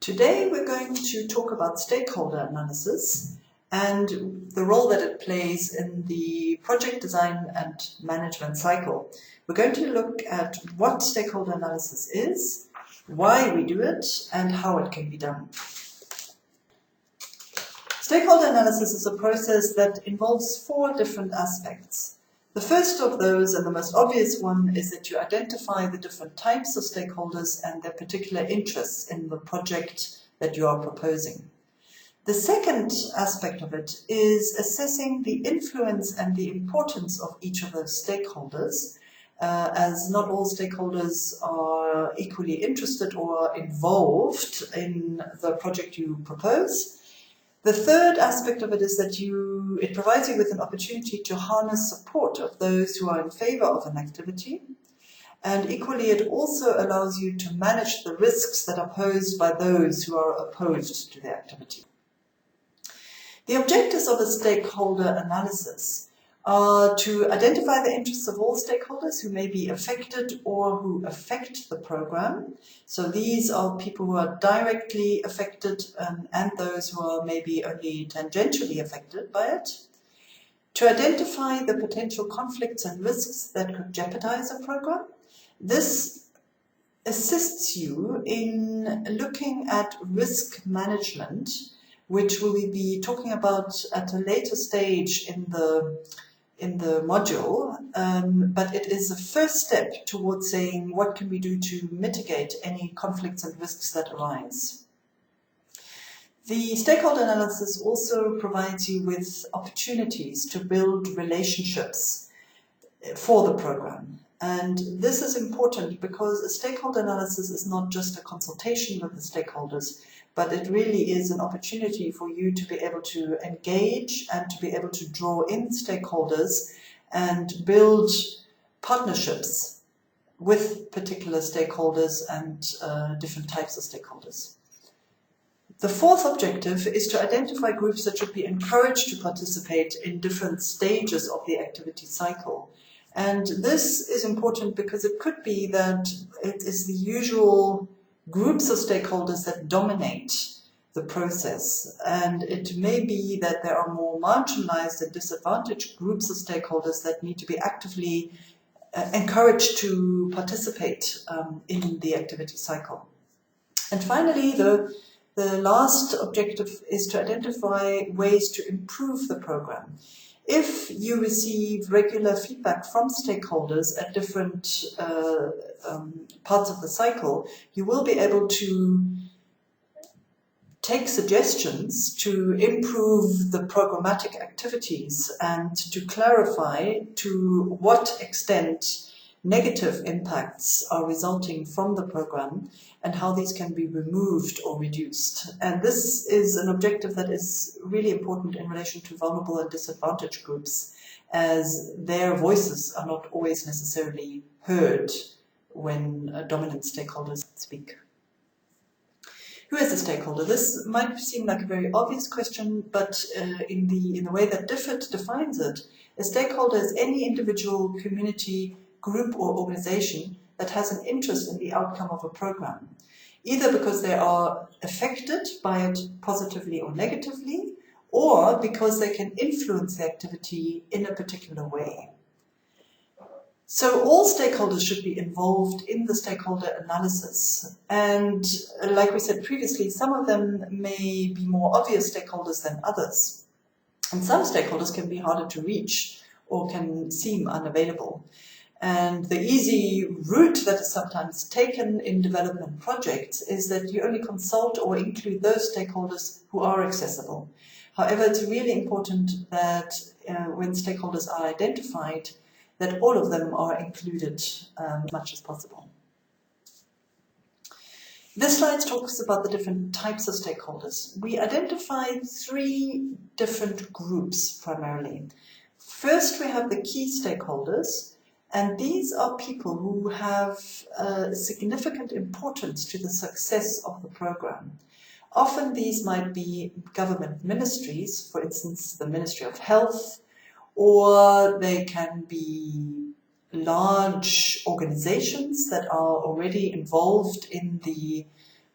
Today we're going to talk about stakeholder analysis and the role that it plays in the project design and management cycle. We're going to look at what stakeholder analysis is, why we do it, and how it can be done. Stakeholder analysis is a process that involves 4 different aspects. The first of those, and the most obvious one, is that you identify the different types of stakeholders and their particular interests in the project that you are proposing. The second aspect of it is assessing the influence and the importance of each of those stakeholders, as not all stakeholders are equally interested or involved in the project you propose. The third aspect of it is that it provides you with an opportunity to harness support of those who are in favor of an activity. And equally, it also allows you to manage the risks that are posed by those who are opposed to the activity. The objectives of a stakeholder analysis are to identify the interests of all stakeholders who may be affected or who affect the program. So these are people who are directly affected and those who are maybe only tangentially affected by it. To identify the potential conflicts and risks that could jeopardize a program. This assists you in looking at risk management, which we will be talking about at a later stage in the module, but it is a first step towards saying what can we do to mitigate any conflicts and risks that arise. The stakeholder analysis also provides you with opportunities to build relationships for the program. And this is important because a stakeholder analysis is not just a consultation with the stakeholders, but it really is an opportunity for you to be able to engage and to be able to draw in stakeholders and build partnerships with particular stakeholders and different types of stakeholders. The fourth objective is to identify groups that should be encouraged to participate in different stages of the activity cycle. And this is important because it could be that it is the usual groups of stakeholders that dominate the process, and it may be that there are more marginalized and disadvantaged groups of stakeholders that need to be actively encouraged to participate in the activity cycle. And finally, the last objective is to identify ways to improve the program. If you receive regular feedback from stakeholders at different parts of the cycle, you will be able to take suggestions to improve the programmatic activities and to clarify to what extent negative impacts are resulting from the program and how these can be removed or reduced. And this is an objective that is really important in relation to vulnerable and disadvantaged groups, as their voices are not always necessarily heard when dominant stakeholders speak. Who is a stakeholder? This might seem like a very obvious question, but in the way that DFID defines it, a stakeholder is any individual, community, group or organization that has an interest in the outcome of a program, either because they are affected by it positively or negatively, or because they can influence the activity in a particular way. So all stakeholders should be involved in the stakeholder analysis. And like we said previously, some of them may be more obvious stakeholders than others. And some stakeholders can be harder to reach or can seem unavailable. And the easy route that is sometimes taken in development projects is that you only consult or include those stakeholders who are accessible. However, it's really important that when stakeholders are identified, that all of them are included as much as possible. This slide talks about the different types of stakeholders. We identified 3 different groups primarily. First, we have the key stakeholders. And these are people who have significant importance to the success of the program. Often these might be government ministries, for instance, the Ministry of Health, or they can be large organizations that are already involved in the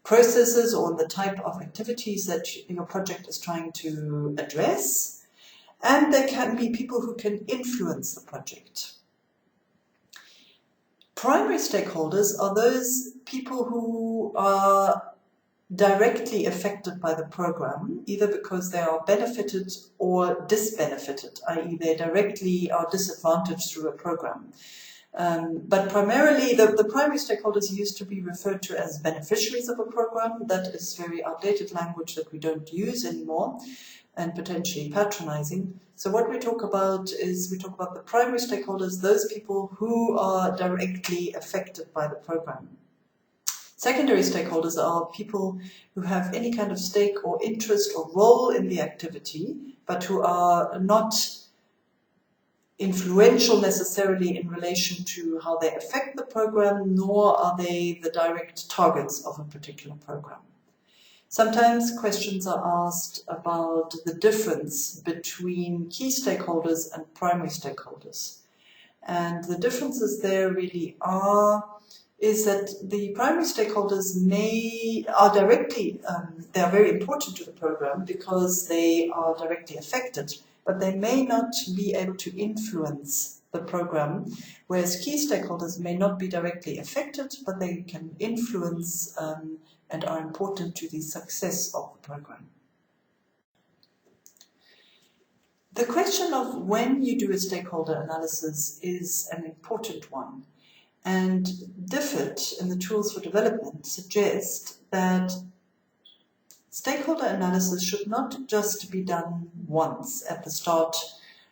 processes or on the type of activities that your project is trying to address. And there can be people who can influence the project. Primary stakeholders are those people who are directly affected by the program, either because they are benefited or disbenefited, i.e. they directly are disadvantaged through a program. But primarily, the primary stakeholders used to be referred to as beneficiaries of a program. That is very outdated language that we don't use anymore, and potentially patronizing. So what we talk about the primary stakeholders, those people who are directly affected by the program. Secondary stakeholders are people who have any kind of stake or interest or role in the activity, but who are not influential necessarily in relation to how they affect the program, nor are they the direct targets of a particular program. Sometimes questions are asked about the difference between key stakeholders and primary stakeholders. And the differences there really is that the primary stakeholders are directly, they are very important to the program because they are directly affected, but they may not be able to influence the program, whereas key stakeholders may not be directly affected, but they can influence and are important to the success of the program. The question of when you do a stakeholder analysis is an important one, and DFID in the Tools for Development suggest that stakeholder analysis should not just be done once at the start,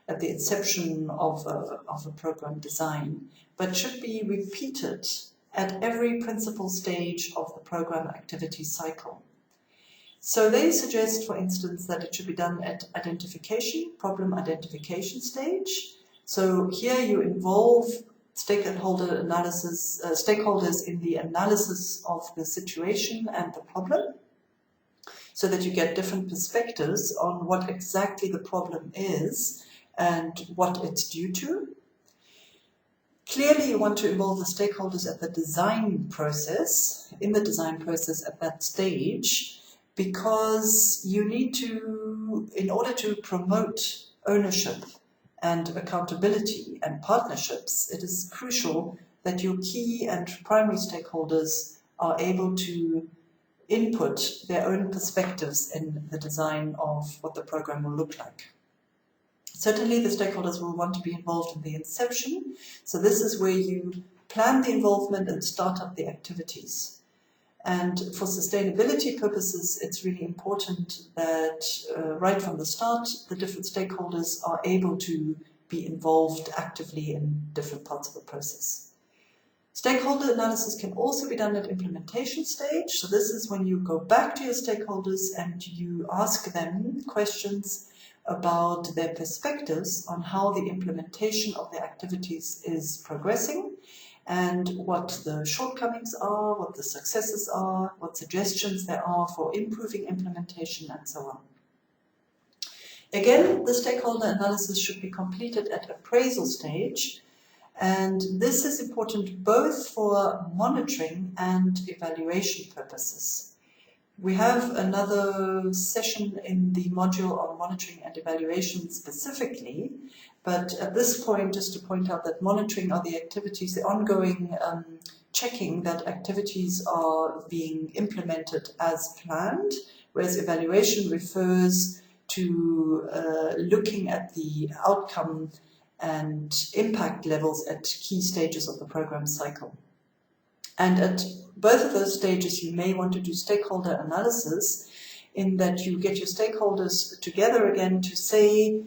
at the inception of a program design, but should be repeated at every principal stage of the program activity cycle. So they suggest, for instance, that it should be done at problem identification stage. So here you involve stakeholder analysis, stakeholders in the analysis of the situation and the problem, so that you get different perspectives on what exactly the problem is and what it's due to. Clearly, you want to involve the stakeholders at the design process, at that stage, because you need to, in order to promote ownership and accountability and partnerships, it is crucial that your key and primary stakeholders are able to input their own perspectives in the design of what the program will look like. Certainly the stakeholders will want to be involved in the inception, so this is where you plan the involvement and start up the activities. And for sustainability purposes, it's really important that right from the start, the different stakeholders are able to be involved actively in different parts of the process. Stakeholder analysis can also be done at implementation stage. So this is when you go back to your stakeholders and you ask them questions about their perspectives on how the implementation of the activities is progressing and what the shortcomings are, what the successes are, what suggestions there are for improving implementation, and so on. Again, the stakeholder analysis should be completed at appraisal stage, and this is important both for monitoring and evaluation purposes. We have another session in the module on monitoring and evaluation specifically, but at this point, just to point out that monitoring are the activities, the ongoing checking that activities are being implemented as planned, whereas evaluation refers to looking at the outcome and impact levels at key stages of the program cycle. And at both of those stages, you may want to do stakeholder analysis in that you get your stakeholders together again to say,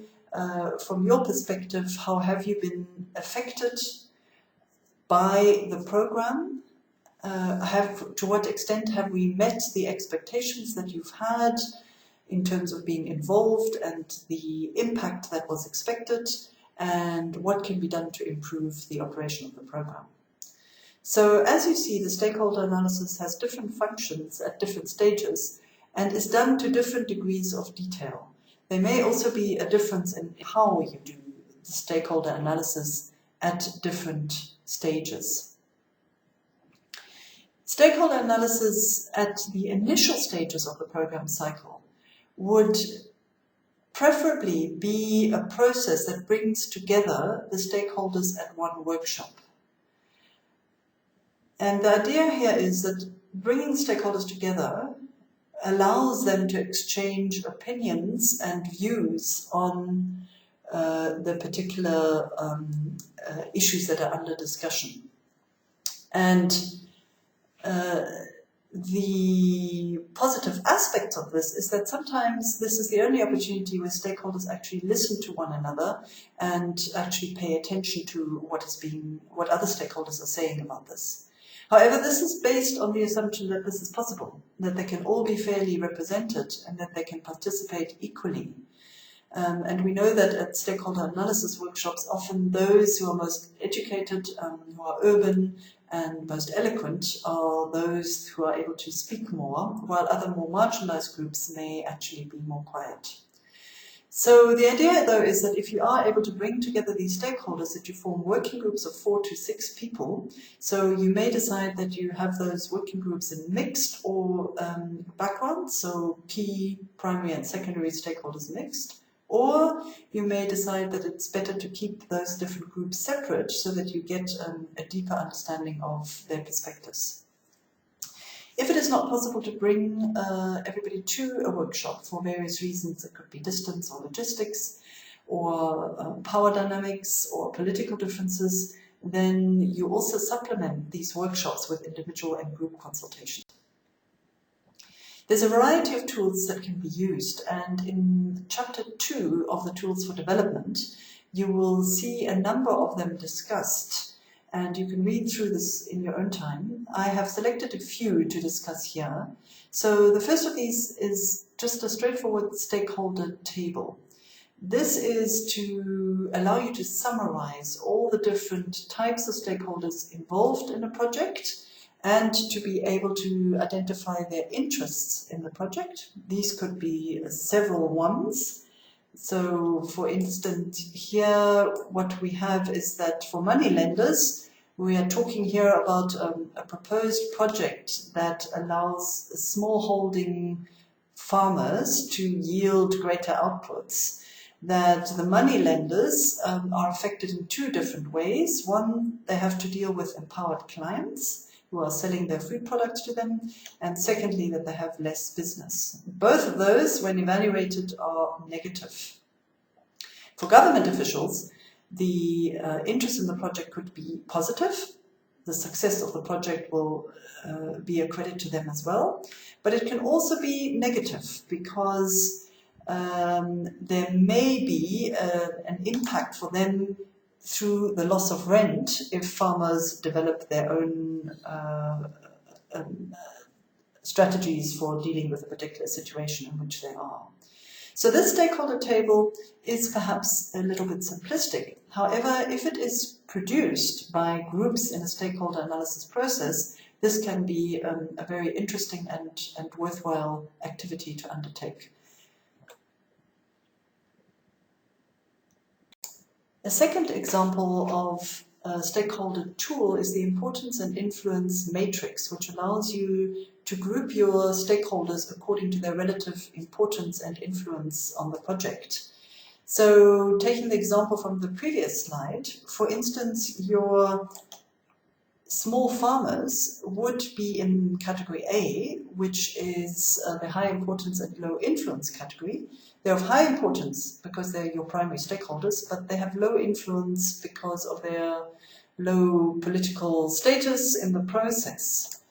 from your perspective, how have you been affected by the program? To what extent have we met the expectations that you've had in terms of being involved and the impact that was expected, and what can be done to improve the operation of the program? So as you see, the stakeholder analysis has different functions at different stages and is done to different degrees of detail. There may also be a difference in how you do the stakeholder analysis at different stages. Stakeholder analysis at the initial stages of the program cycle would preferably be a process that brings together the stakeholders at one workshop. And the idea here is that bringing stakeholders together allows them to exchange opinions and views on the particular issues that are under discussion. And the positive aspect of this is that sometimes this is the only opportunity where stakeholders actually listen to one another and actually pay attention to what other stakeholders are saying about this. However, this is based on the assumption that this is possible, that they can all be fairly represented and that they can participate equally. And we know that at stakeholder analysis workshops, often those who are most educated, who are urban and most eloquent, are those who are able to speak more, while other more marginalized groups may actually be more quiet. So the idea, though, is that if you are able to bring together these stakeholders, that you form working groups of 4 to 6 people. So you may decide that you have those working groups in mixed or backgrounds, so key, primary and secondary stakeholders mixed. Or you may decide that it's better to keep those different groups separate so that you get a deeper understanding of their perspectives. If it is not possible to bring everybody to a workshop for various reasons, it could be distance or logistics or power dynamics or political differences, then you also supplement these workshops with individual and group consultation. There's a variety of tools that can be used, and in Chapter 2 of the Tools for Development, you will see a number of them discussed, and you can read through this in your own time. I have selected a few to discuss here. So the first of these is just a straightforward stakeholder table. This is to allow you to summarize all the different types of stakeholders involved in a project and to be able to identify their interests in the project. These could be several ones. So, for instance, here what we have is that for money lenders, we are talking here about a proposed project that allows smallholding farmers to yield greater outputs. That the money lenders are affected in 2 different ways. One, they have to deal with empowered clients who are selling their food products to them, and secondly, that they have less business. Both of those, when evaluated, are negative. For government officials, the interest in the project could be positive. The success of the project will be a credit to them as well, but it can also be negative because there may be an impact for them through the loss of rent if farmers develop their own strategies for dealing with a particular situation in which they are. So this stakeholder table is perhaps a little bit simplistic. However, if it is produced by groups in a stakeholder analysis process, this can be a very interesting and worthwhile activity to undertake. A second example of a stakeholder tool is the importance and influence matrix, which allows you to group your stakeholders according to their relative importance and influence on the project. So, taking the example from the previous slide, for instance, your small farmers would be in category A, which is the high importance and low influence category. They're of high importance because they're your primary stakeholders, but they have low influence because of their low political status in the process.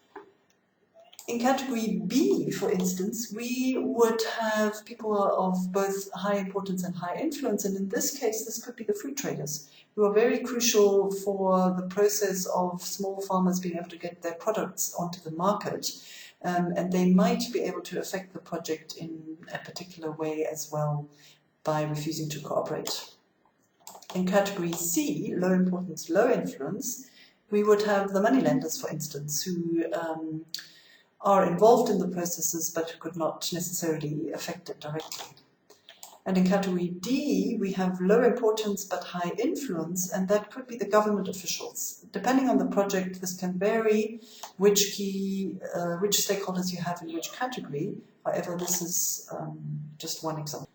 In category B, for instance, we would have people of both high importance and high influence, and in this case, this could be the fruit traders, who are very crucial for the process of small farmers being able to get their products onto the market. And they might be able to affect the project in a particular way as well by refusing to cooperate. In category C, low importance, low influence, we would have the money lenders, for instance, who are involved in the processes but who could not necessarily affect it directly. And in category D, we have low importance but high influence, and that could be the government officials. Depending on the project, this can vary which stakeholders you have in which category. However, this is just one example.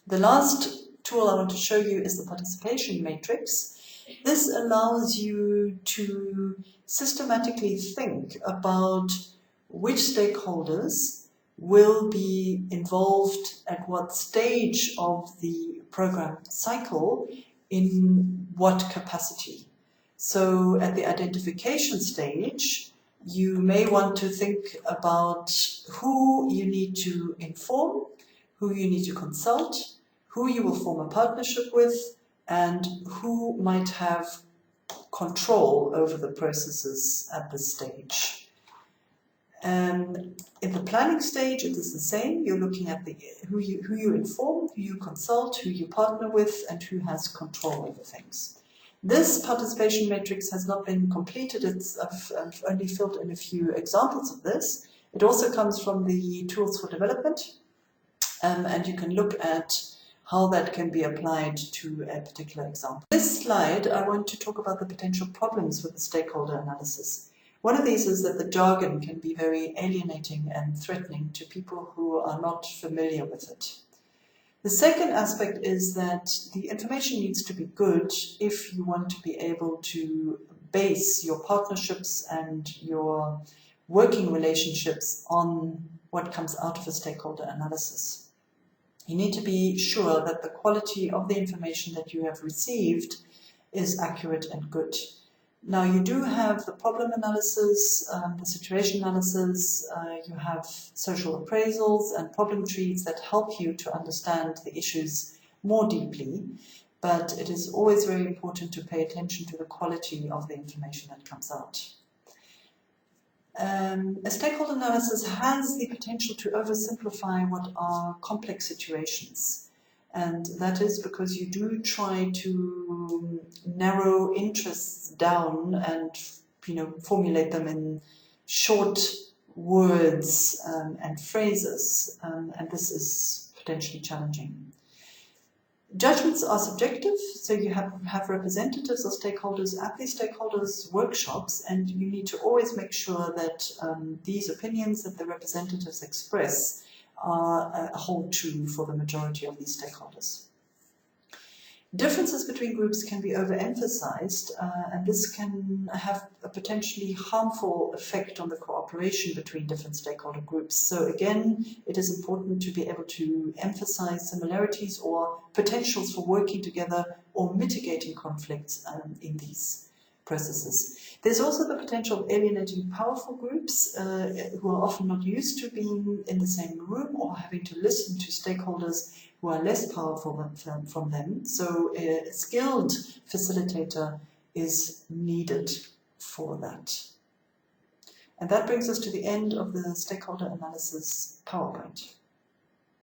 The last tool I want to show you is the participation matrix. This allows you to systematically think about which stakeholders will be involved at what stage of the program cycle in what capacity. So at the identification stage, you may want to think about who you need to inform, who you need to consult, who you will form a partnership with, and who might have control over the processes at this stage. In the planning stage, it is the same. You're looking at who you inform, who you consult, who you partner with, and who has control over things. This participation matrix has not been completed. I've only filled in a few examples of this. It also comes from the Tools for Development, and you can look at how that can be applied to a particular example. This slide, I want to talk about the potential problems with the stakeholder analysis. One of these is that the jargon can be very alienating and threatening to people who are not familiar with it. The second aspect is that the information needs to be good if you want to be able to base your partnerships and your working relationships on what comes out of a stakeholder analysis. You need to be sure that the quality of the information that you have received is accurate and good. Now, you do have the problem analysis, the situation analysis, you have social appraisals and problem trees that help you to understand the issues more deeply, but it is always very important to pay attention to the quality of the information that comes out. A stakeholder analysis has the potential to oversimplify what are complex situations. And that is because you do try to narrow interests down and, formulate them in short words and phrases, and this is potentially challenging. Judgments are subjective, so you have representatives or stakeholders at these stakeholders' workshops, and you need to always make sure that these opinions that the representatives express hold true for the majority of these stakeholders. Differences between groups can be overemphasized, and this can have a potentially harmful effect on the cooperation between different stakeholder groups. So again, it is important to be able to emphasize similarities or potentials for working together or mitigating conflicts in these processes. There's also the potential of alienating powerful groups who are often not used to being in the same room or having to listen to stakeholders who are less powerful from them. So a skilled facilitator is needed for that. And that brings us to the end of the stakeholder analysis PowerPoint.